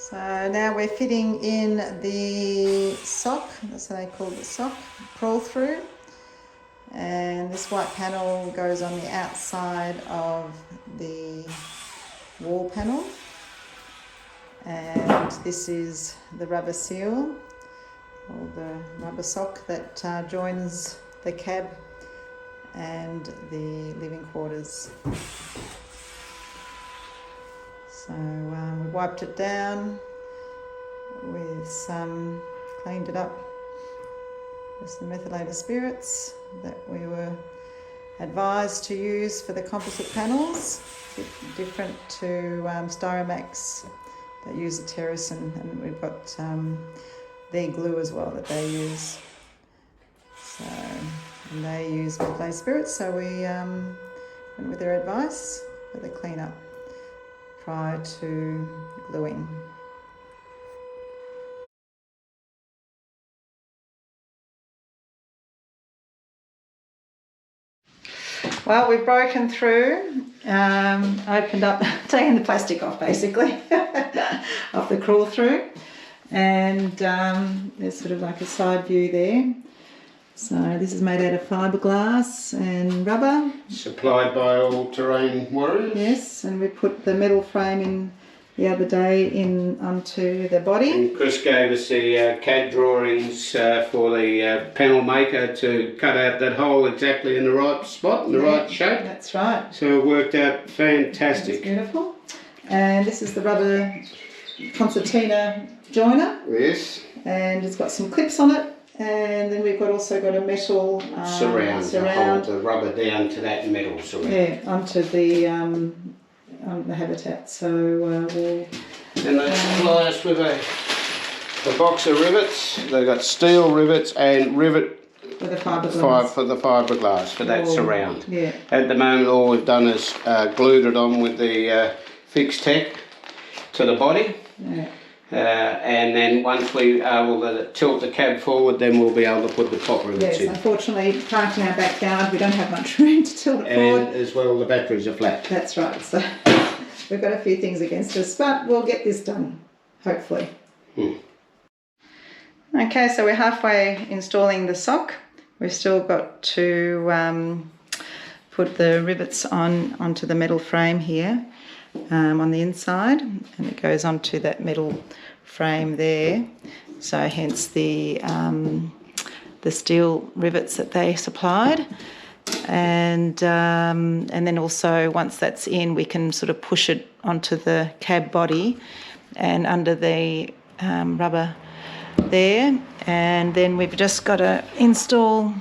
So now we're fitting in the sock, that's what they call the sock, crawl through. And this white panel goes on the outside of the wall panel. And this is the rubber seal, or the rubber sock that joins the cab and the living quarters. So we wiped it down with some, cleaned it up with some methylated spirits that we were advised to use for the composite panels, different to Styromax that use a terracin, and we've got their glue as well that they use. So, and they use methylated spirits, so we went with their advice for the cleanup prior to gluing. Well, we've broken through, opened up, taken the plastic off basically, off the crawl through, and there's sort of like a side view there. So this is made out of fiberglass and rubber. Supplied by All Terrain Warriors. Yes, and we put the metal frame in the other day in onto the body. And Chris gave us the CAD drawings for the panel maker to cut out that hole exactly in the right spot, in the right shape. That's right. So it worked out fantastic. That's beautiful. And this is the rubber concertina joiner. Yes. And it's got some clips on it. And then we've also got a metal surround to hold the rubber down to that metal surround. Yeah, onto the habitat. So we'll... And they supply us with a box of rivets. They've got steel rivets and rivet for the fiberglass. For the fiberglass for that surround. Yeah. At the moment, all we've done is glued it on with the Fix Tech to the body. Yeah. And then once we are able to tilt the cab forward, then we'll be able to put the top rivets in. Yes, unfortunately, parked in our backyard, we don't have much room to tilt it forward. And as well, the batteries are flat. That's right, so we've got a few things against us, but we'll get this done, hopefully. Okay, so we're halfway installing the sock. We've still got to put the rivets onto the metal frame here. On the inside, and it goes onto that metal frame there, so hence the steel rivets that they supplied, and then also once that's in, we can sort of push it onto the cab body and under the rubber there, and then we've just got to install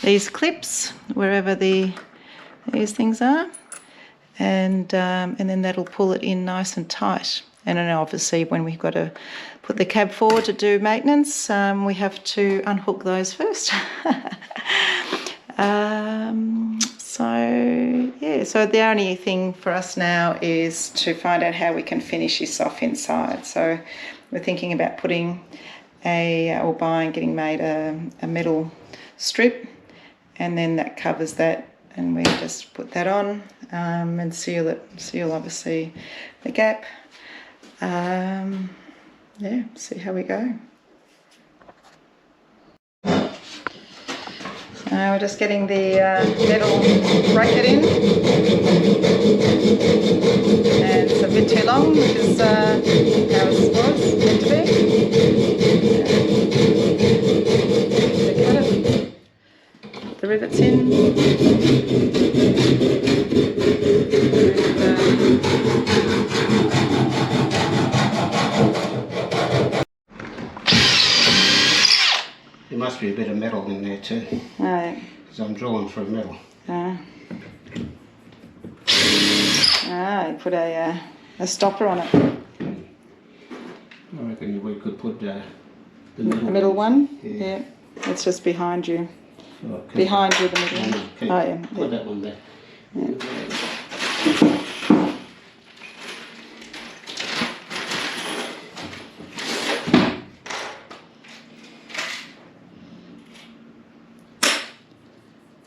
these clips wherever these things are. And then that'll pull it in nice and tight. And then obviously when we've got to put the cab forward to do maintenance, we have to unhook those first. So the only thing for us now is to find out how we can finish this off inside. So we're thinking about getting made a metal strip, and then that covers that. And we just put that on and seal obviously the gap. See how we go. We're just getting the metal bracket in, and it's a bit too long, which is how it was meant to be. Cut it. Put the rivets in. There must be a bit of metal in there too. Right. Because I'm drawing through metal. You put a stopper on it. I reckon we could put the middle one? Yeah. It's just behind you. Oh, okay. Behind you, the middle one. Okay. Oh, yeah. Put that one there. Yeah.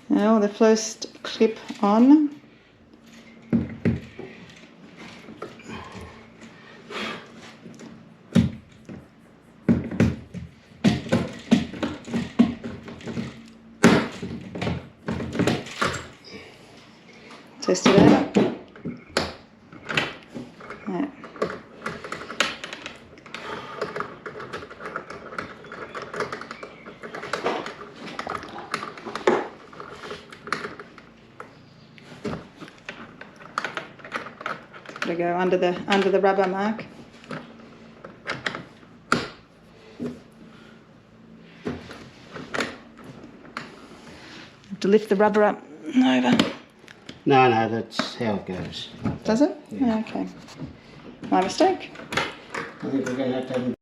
Now the first clip on. Test it out. Yeah. Got to go under the rubber mark. Have to lift the rubber up and over. No, that's how it goes. Does it? Yeah. Okay. My mistake. I think we're going to have